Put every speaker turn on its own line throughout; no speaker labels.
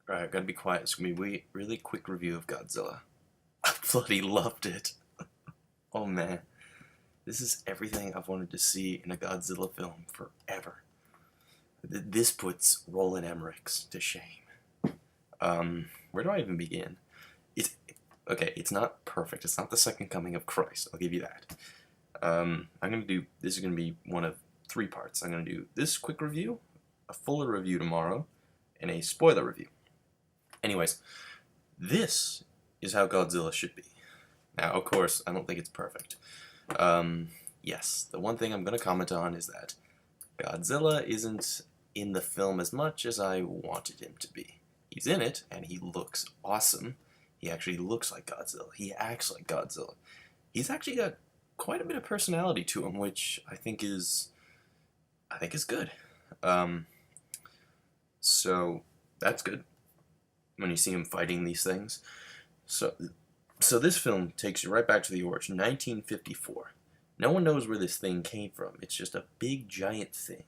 Alright, gotta be quiet. It's gonna be a really quick review of Godzilla. I bloody loved it. Oh man. This is everything I've wanted to see in a Godzilla film forever. This puts Roland Emmerich's to shame. Where do I even begin? It's okay, it's not perfect. It's not the second coming of Christ, I'll give you that. This is gonna be one of 3 parts. I'm gonna do this quick review, a fuller review tomorrow, and a spoiler review. Anyways, this is how Godzilla should be. Now, of course, I don't think it's perfect. Yes, the one thing I'm going to comment on is that Godzilla isn't in the film as much as I wanted him to be. He's in it, and he looks awesome. He actually looks like Godzilla. He acts like Godzilla. He's actually got quite a bit of personality to him, which I think is good. So that's good when you see him fighting these things. So this film takes you right back to the origin, 1954. No one knows where this thing came from. It's just a big, giant thing.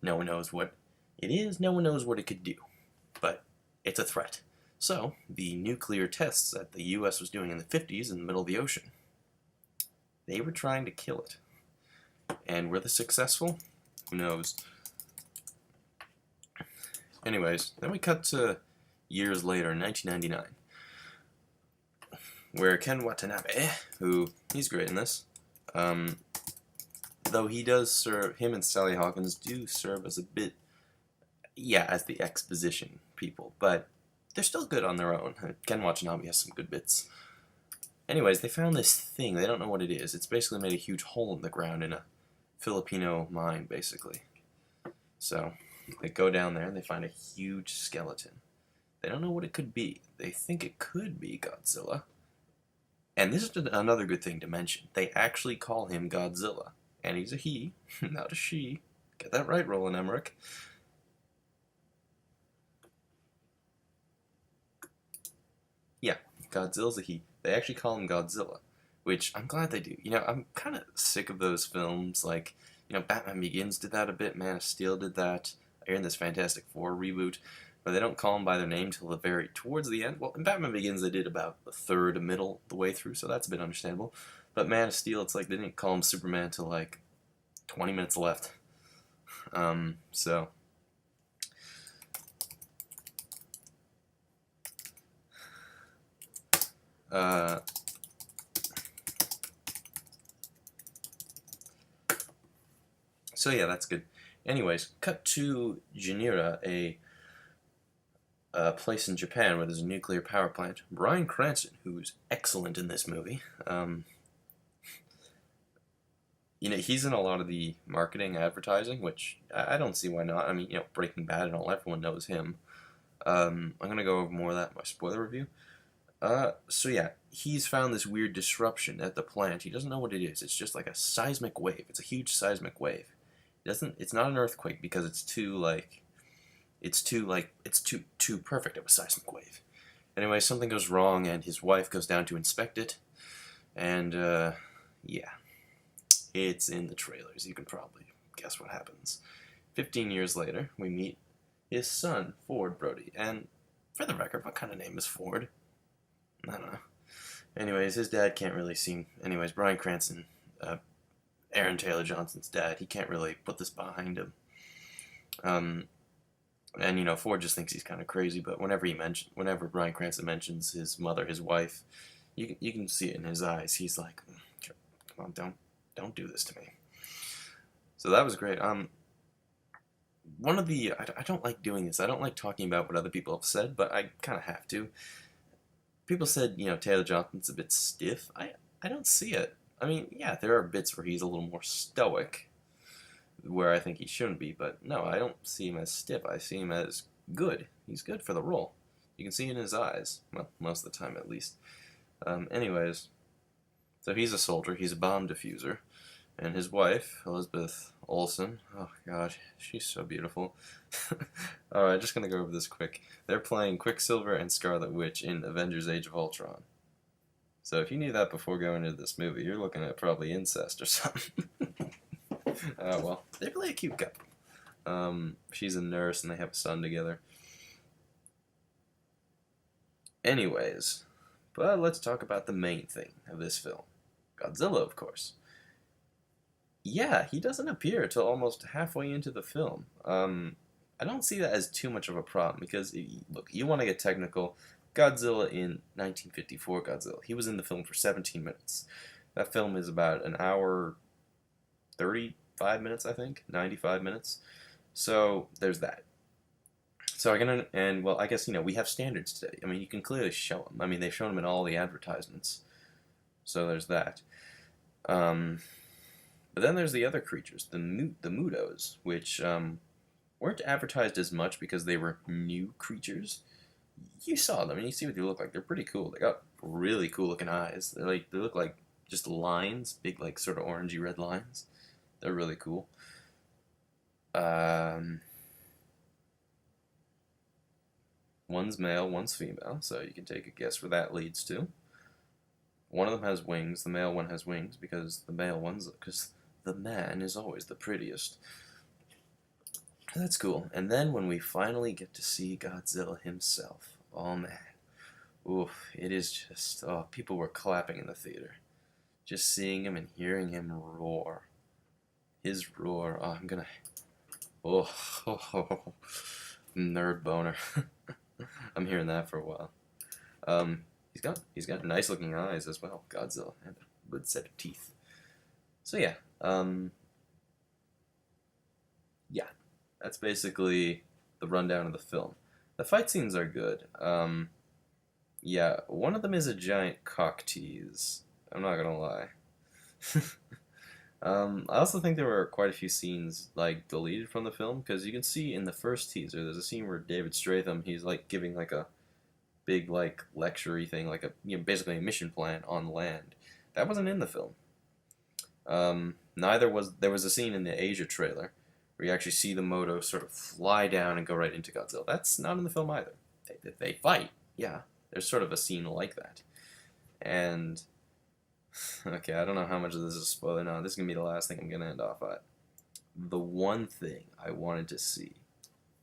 No one knows what it is. No one knows what it could do. But it's a threat. So, the nuclear tests that the U.S. was doing in the 50s in the middle of the ocean, they were trying to kill it. And were they successful? Who knows? Anyways, then we cut to years later, in 1999, where Ken Watanabe, he's great in this, though he does serve, him and Sally Hawkins do serve as a bit, as the exposition people, but they're still good on their own. Ken Watanabe has some good bits. Anyways, they found this thing, they don't know what it is. It's basically made a huge hole in the ground in a Filipino mine, basically. So, they go down there and they find a huge skeleton. They don't know what it could be. They think it could be Godzilla. And this is another good thing to mention. They actually call him Godzilla. And he's a he, not a she. Get that right, Roland Emmerich. Yeah, Godzilla's a he. They actually call him Godzilla, which I'm glad they do. You know, I'm kind of sick of those films. Like, you know, Batman Begins did that a bit. Man of Steel did that. They're in this Fantastic Four reboot, but they don't call them by their name till towards the end. Well, in Batman Begins, they did about the middle the way through, so that's a bit understandable. But Man of Steel, it's like they didn't call him Superman till like 20 minutes left. So yeah, that's good. Anyways, cut to Janira, a place in Japan where there's a nuclear power plant. Bryan Cranston, who's excellent in this movie, you know, he's in a lot of the marketing advertising, which I don't see why not. I mean, you know, Breaking Bad and all, everyone knows him. I'm going to go over more of that in my spoiler review. So yeah, he's found this weird disruption at the plant. He doesn't know what it is. It's just like a seismic wave. It's a huge seismic wave. It's not an earthquake because it's too perfect of a seismic wave. Anyway, something goes wrong and his wife goes down to inspect it. And, yeah. It's in the trailers. You can probably guess what happens. 15 years later, we meet his son, Ford Brody. And, for the record, what kind of name is Ford? I don't know. Anyways, his dad can't really seem... Anyways, Bryan Cranston, Aaron Taylor Johnson's dad, he can't really put this behind him. And, you know, Ford just thinks he's kind of crazy, but whenever Bryan Cranston mentions his mother, his wife, you can see it in his eyes. He's like, come on, don't do this to me. So that was great. I don't like doing this. I don't like talking about what other people have said, but I kind of have to. People said, you know, Taylor Johnson's a bit stiff. I don't see it. I mean, yeah, there are bits where he's a little more stoic, where I think he shouldn't be, but no, I don't see him as stiff. I see him as good. He's good for the role. You can see it in his eyes. Well, most of the time, at least. Anyways, so he's a soldier. He's a bomb diffuser. And his wife, Elizabeth Olsen, oh god, she's so beautiful. Alright, just gonna go over this quick. They're playing Quicksilver and Scarlet Witch in Avengers Age of Ultron. So if you knew that before going into this movie, you're looking at probably incest or something. Well, they're really a cute couple. She's a nurse and they have a son together. Anyways, but let's talk about the main thing of this film. Godzilla, of course. Yeah, he doesn't appear until almost halfway into the film. I don't see that as too much of a problem because, look, you want to get technical. Godzilla in 1954 Godzilla, he was in the film for 17 minutes. That film is about an hour 35 minutes, I think, 95 minutes. So there's that. So I guess, we have standards today. I mean, you can clearly show them. I mean, they've shown them in all the advertisements. So there's that. Um, but then there's the other creatures, the Mudos, which weren't advertised as much because they were new creatures. You saw them and you see what they look like. They're pretty cool. They got really cool looking eyes. They look like just lines, big like sort of orangey red lines. They're really cool. One's male, one's female, so you can take a guess where that leads to. One of them has wings. The male one has wings because the man is always the prettiest. That's cool. And then when we finally get to see Godzilla himself, oh man, oof, it is just, oh, people were clapping in the theater. Just seeing him and hearing him roar. His roar, oh, nerd boner. I'm hearing that for a while. He's got nice looking eyes as well, Godzilla, and a good set of teeth. So yeah, yeah, that's basically the rundown of the film. The fight scenes are good. Yeah, one of them is a giant cock tease. I'm not gonna lie. I also think there were quite a few scenes like deleted from the film because you can see in the first teaser there's a scene where David Stratham he's like giving like a big like lecture-y thing like basically a mission plan on land. That wasn't in the film. There was a scene in the Asia trailer where you actually see the Moto sort of fly down and go right into Godzilla. That's not in the film either. They fight, yeah. There's sort of a scene like that. And, okay, I don't know how much of this is a spoiler now. This is going to be the last thing I'm going to end off at. The one thing I wanted to see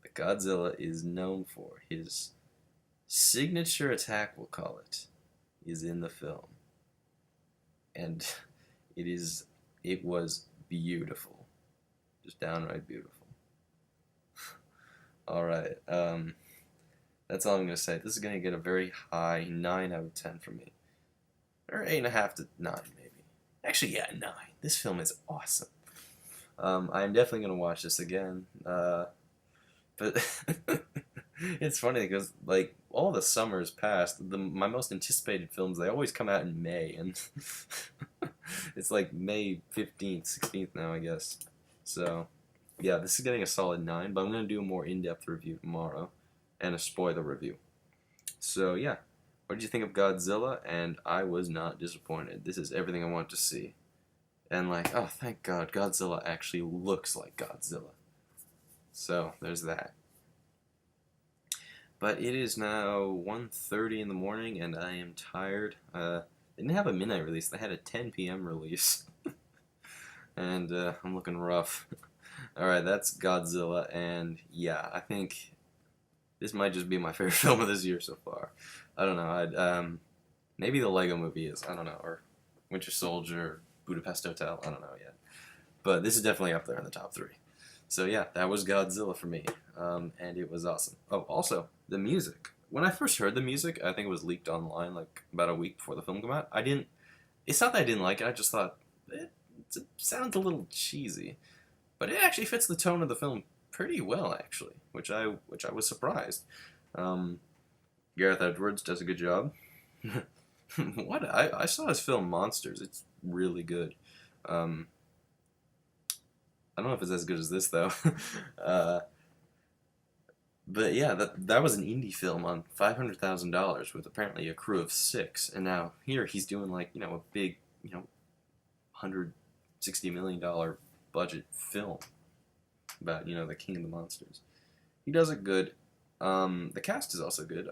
that Godzilla is known for, his signature attack, we'll call it, is in the film. And it was beautiful. Just downright beautiful. Alright, that's all I'm going to say. This is going to get a very high 9 out of 10 from me. Or 8.5 to 9, maybe. Actually, yeah, 9. This film is awesome. I'm definitely going to watch this again. But it's funny because, like, all the summers past, my most anticipated films, they always come out in May. And it's like May 15th, 16th now, I guess. So, yeah, this is getting a solid 9. But I'm going to do a more in-depth review tomorrow. And a spoiler review. So, yeah. What did you think of Godzilla? And I was not disappointed. This is everything I want to see. And like, oh, thank God, Godzilla actually looks like Godzilla. So, there's that. But it is now 1:30 in the morning, and I am tired. They didn't have a midnight release. They had a 10 p.m. release. And I'm looking rough. Alright, that's Godzilla, and yeah, I think this might just be my favorite film of this year so far. I don't know. Maybe the Lego Movie is. I don't know. Or Winter Soldier, Budapest Hotel. I don't know yet. But this is definitely up there in the top 3. So yeah, that was Godzilla for me. And it was awesome. Oh, also, the music. When I first heard the music, I think it was leaked online like about a week before the film came out. It's not that I didn't like it. I just thought it sounds a little cheesy. But it actually fits the tone of the film pretty well, actually, which I was surprised. Gareth Edwards does a good job. I saw his film Monsters. It's really good. I don't know if it's as good as this though. But yeah, that was an indie film on $500,000 with apparently a crew of 6, and now here he's doing like a big $160 million budget film about the king of the monsters. He does it good. The cast is also good.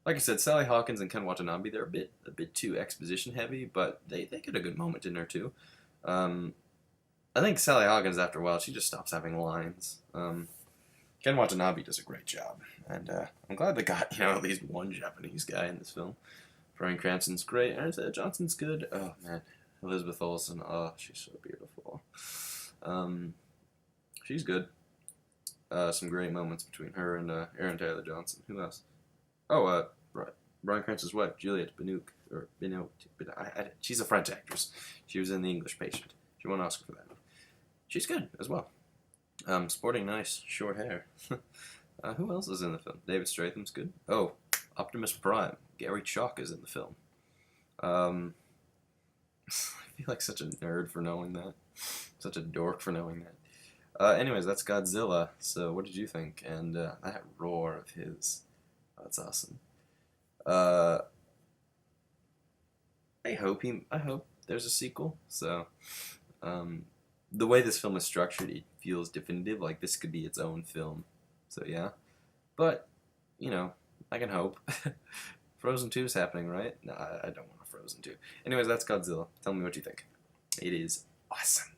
Like I said, Sally Hawkins and Ken Watanabe, they're a bit too exposition heavy, but they get a good moment in there too. I think Sally Hawkins, after a while, she just stops having lines. Ken Watanabe does a great job, and I'm glad they got at least one Japanese guy in this film. Bryan Cranston's great, and Johnson's good. Oh man, Elizabeth Olsen, oh she's so beautiful. She's good. Some great moments between her and Aaron Taylor Johnson. Who else? Oh, Bryan Cranston's wife, Juliette Binoche, or Binoche. She's a French actress. She was in The English Patient. She won an Oscar for that. She's good as well. Sporting nice short hair. Who else is in the film? David Stratham's good. Oh, Optimus Prime. Gary Chalk is in the film. I feel like such a nerd for knowing that. Such a dork for knowing that. Anyways, that's Godzilla. So, what did you think? And that roar of his. Oh, that's awesome. I hope there's a sequel. So, the way this film is structured, it feels definitive. Like this could be its own film. So yeah, but I can hope. Frozen 2 is happening, right? No, I don't want a Frozen 2. Anyways, that's Godzilla. Tell me what you think. It is awesome.